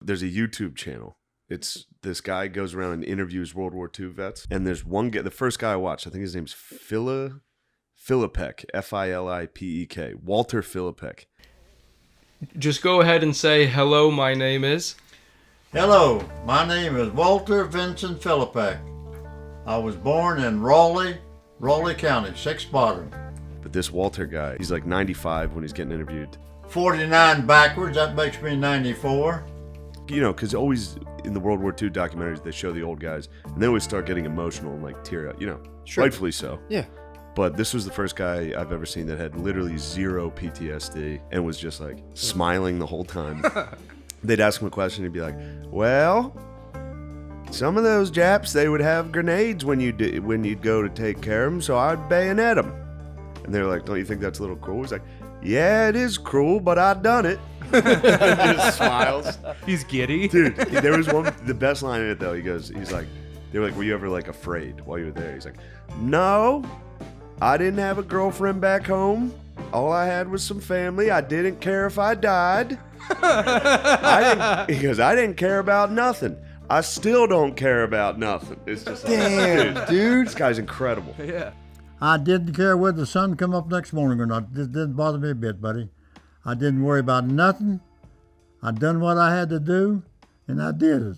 There's a YouTube channel. It's this guy goes around and interviews World War II vets. And there's one guy, the first guy I watched, I think his name's Filipek, Filipek, Walter Filipek. Just go ahead and say, hello, my name is... Hello, my name is Walter Vincent Filipek. I was born in Raleigh County, 6th Bottom. But this Walter guy, he's like 95 when he's getting interviewed. 49 backwards, that makes me 94. You know, because always in the World War II documentaries, they show the old guys, and they always start getting emotional and like tear up, you know, Sure. rightfully so. Yeah. But this was the first guy I've ever seen that had literally zero PTSD and was just like smiling the whole time. They'd ask him a question, he'd be like, well, some of those Japs, they would have grenades when you'd go to take care of them, so I'd bayonet them. And they're like, don't you think that's a little cruel? He's like, yeah, it is cruel, but I done it. Just smiles. He's giddy. Dude, there was the best line in it though. He's like, they were like, were you ever like afraid while you were there? He's like, no, I didn't have a girlfriend back home. All I had was some family. I didn't care if I died. He goes, I didn't care about nothing. I still don't care about nothing. It's just like, Damn, dude. This guy's incredible. Yeah. I didn't care whether the sun come up next morning or not. It didn't bother me a bit, buddy. I didn't worry about nothing. I done what I had to do, and I did it.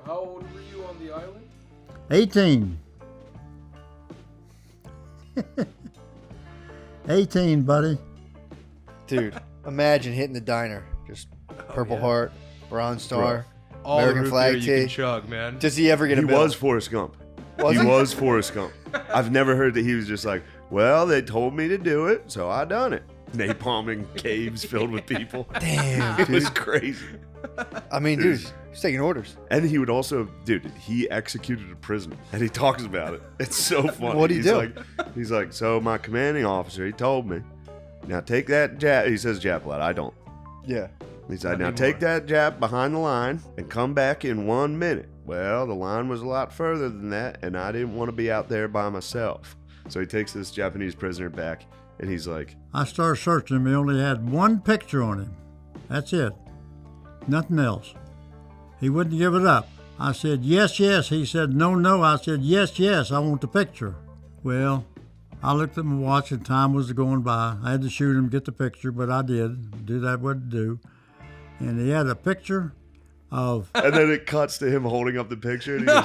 How old were you on the island? 18. 18, buddy. Dude, imagine hitting the diner. Just Purple yeah. Heart, Bronze Star, All American the root flag beer you can tee. chug, man. Does he ever get He a bill? was Forrest Gump. Was he? was Forrest Gump. I've never heard that he was just like, well, they told me to do it, so I done it. Napalming caves filled with people. Damn, It was dude. crazy. I mean, dude, he's taking orders. And he would also, dude, he executed a prisoner, and he talks about it. It's so funny. What'd he do? He's like, so my commanding officer, he told me, now take that Jap. He says Jap a lot. I don't. Yeah. He said, Not now anymore. take that Jap behind the line and come back in 1 minute. Well, the line was a lot further than that, and I didn't want to be out there by myself. So he takes this Japanese prisoner back, and he's like, I started searching him. He only had one picture on him. That's it. Nothing else. He wouldn't give it up. I said, yes, yes. He said, no, no. I said, yes, yes. I want the picture. Well, I looked at my watch and time was going by. I had to shoot him, get the picture, but I did. Do that, what to do. And he had a picture of... and then it cuts to him holding up the picture, and he goes,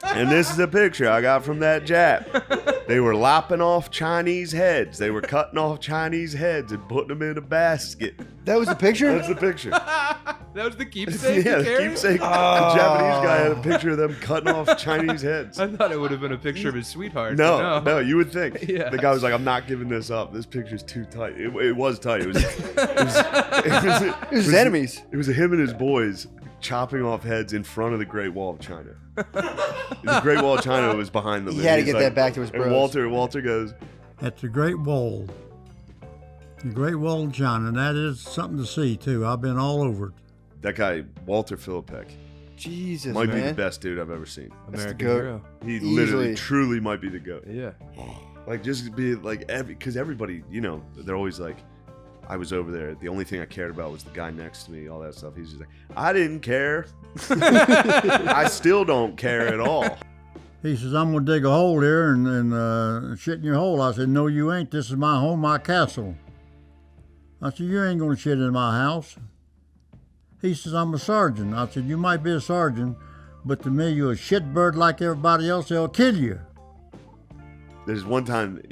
and this is a picture I got from that Jap. They were lopping off Chinese heads. They were cutting off Chinese heads and putting them in a basket. That was the picture? That's the picture. That was the keepsake Yeah, you the carried? keepsake. The Japanese guy had a picture of them cutting off Chinese heads. I thought it would have been a picture of his sweetheart. No, you would think. Yeah. The guy was like, I'm not giving this up. This picture's too tight. It was tight. It was It was his enemies. It was him and his boys chopping off heads in front of the Great Wall of China. The Great Wall of China was behind them. He had to He's get like- that back to his And bros. Walter goes, at the Great Wall. The Great Wall of China, and that is something to see, too. I've been all over it. that guy, Walter Filipek, Jesus, might be the man. best dude I've ever seen. American goat. hero. He Easily. literally, truly might be the GOAT. Yeah. Like, just be like, because everybody, you know, they're always like, I was over there. The only thing I cared about was the guy next to me, all that stuff. He's just like, I didn't care. I still don't care at all. He says, I'm going to dig a hole here and shit in your hole. I said, no, you ain't. This is my home, my castle. I said, you ain't going to shit in my house. He says, I'm a sergeant. I said, you might be a sergeant, but to me, you're a shitbird like everybody else. They'll kill you. There's one time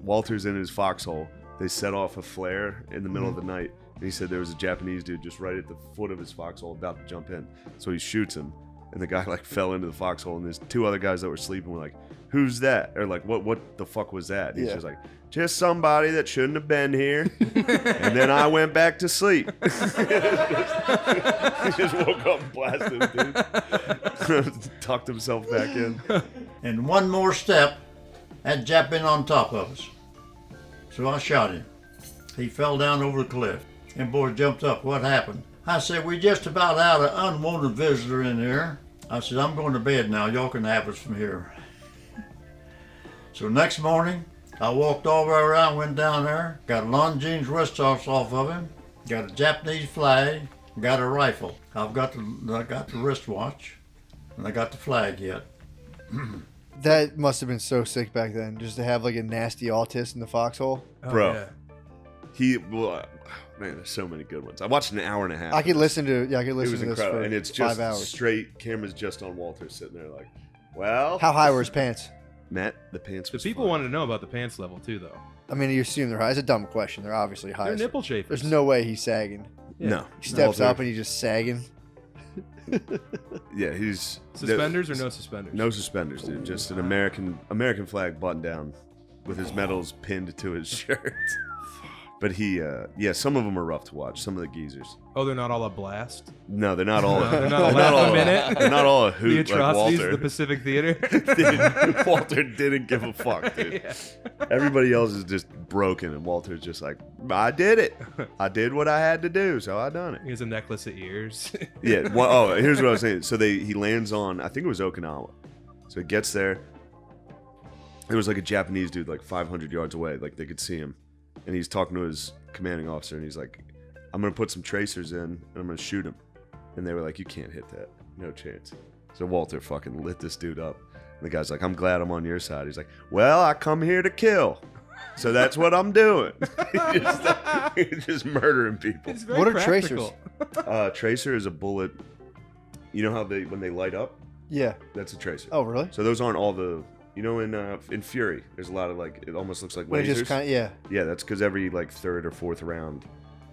Walter's in his foxhole. They set off a flare in the middle of the night. And he said there was a Japanese dude just right at the foot of his foxhole about to jump in. So he shoots him. And the guy like fell into the foxhole. And there's two other guys that were sleeping were like, who's that? Or like, what the fuck was that? And he's Yeah. just like, just somebody that shouldn't have been here. And then I went back to sleep. He just woke up and blasted him, dude. Tucked himself back in. And one more step, that Jap been on top of us. So I shot him. He fell down over the cliff. And boys jumped up. What happened? I said, we just about out an unwanted visitor in here. I said, I'm going to bed now. Y'all can have us from here. So next morning, I walked all the way around, went down there, got Longines wrist offs off of him, got a Japanese flag, got a rifle. I got the wristwatch, and I got the flag yet. That must have been so sick back then, just to have like a nasty autist in the foxhole. Oh, Bro. yeah. Man, there's so many good ones. I watched an hour and a half. I could listen to It was this incredible, for and it's 5 just hours. straight cameras just on Walter sitting there like, well, How high were his pants? Matt, the pants. The Was people fine. wanted to know about the pants level too, though. I mean, you assume they're high. It's a dumb question. They're obviously high. They're nipple chafers. There's no way he's sagging. Yeah. No, He steps Walter- up and he's just sagging. Yeah, he's Suspenders or no suspenders? No suspenders, dude. Just an American flag button down, with his medals pinned to his shirt. But some of them are rough to watch. Some of the geezers. Oh, they're not all a blast. No, they're not all. They're not all last minute. They're not all a The hoot like atrocities Walter. of the Pacific Theater. Dude, Walter didn't give a fuck, dude. Yeah. Everybody else is just broken, and Walter's just like, I did it. I did what I had to do, so I done it. He has a necklace of ears. Yeah. Well, here's what I was saying. So he lands on, I think it was Okinawa. So he gets there. There was like a Japanese dude like 500 yards away, like they could see him, and he's talking to his commanding officer, and he's like, I'm gonna put some tracers in, and I'm gonna shoot him. And they were like, you can't hit that, no chance. So Walter fucking lit this dude up. And the guy's like, I'm glad I'm on your side. He's like, well, I come here to kill, so that's what I'm doing. He's just murdering people. It's very What are practical. Tracer is a bullet. You know how when they light up, Yeah. that's a tracer. Oh, really? So those aren't all the, in Fury, there's a lot of like, it almost looks like When it lasers. just kind of, yeah. Yeah, that's because every like third or fourth round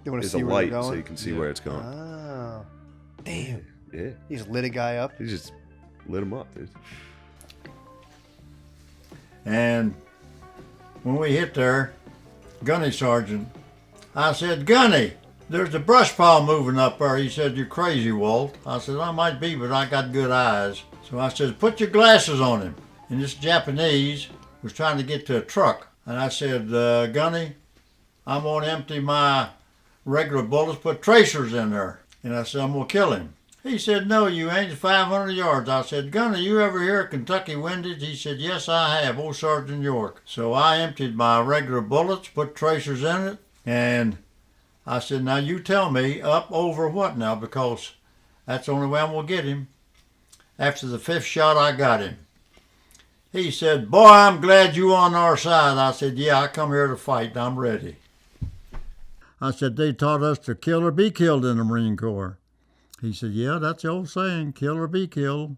You want to is a see where light, they're so going? you can see Yeah. where it's going. Oh. Damn. Yeah, He just lit a guy up. he just lit him up, dude. And when we hit there, Gunny Sergeant, I said, Gunny, there's a brush pile moving up there. He said, you're crazy, Walt. I said, I might be, but I got good eyes. So I said, put your glasses on him. And this Japanese was trying to get to a truck. And I said, Gunny, I'm going to empty my regular bullets, put tracers in there. And I said, I'm going to kill him. He said, no, you ain't. 500 yards. I said, Gunny, you ever hear of Kentucky windage? He said, yes, I have. Old Sergeant York. So I emptied my regular bullets, put tracers in it, and I said, now you tell me up over what now, because that's the only way I'm going to get him. After the 5th shot, I got him. He said, boy, I'm glad you on our side. I said, yeah, I come here to fight, and I'm ready. I said, they taught us to kill or be killed in the Marine Corps. He said, yeah, that's the old saying, kill or be killed.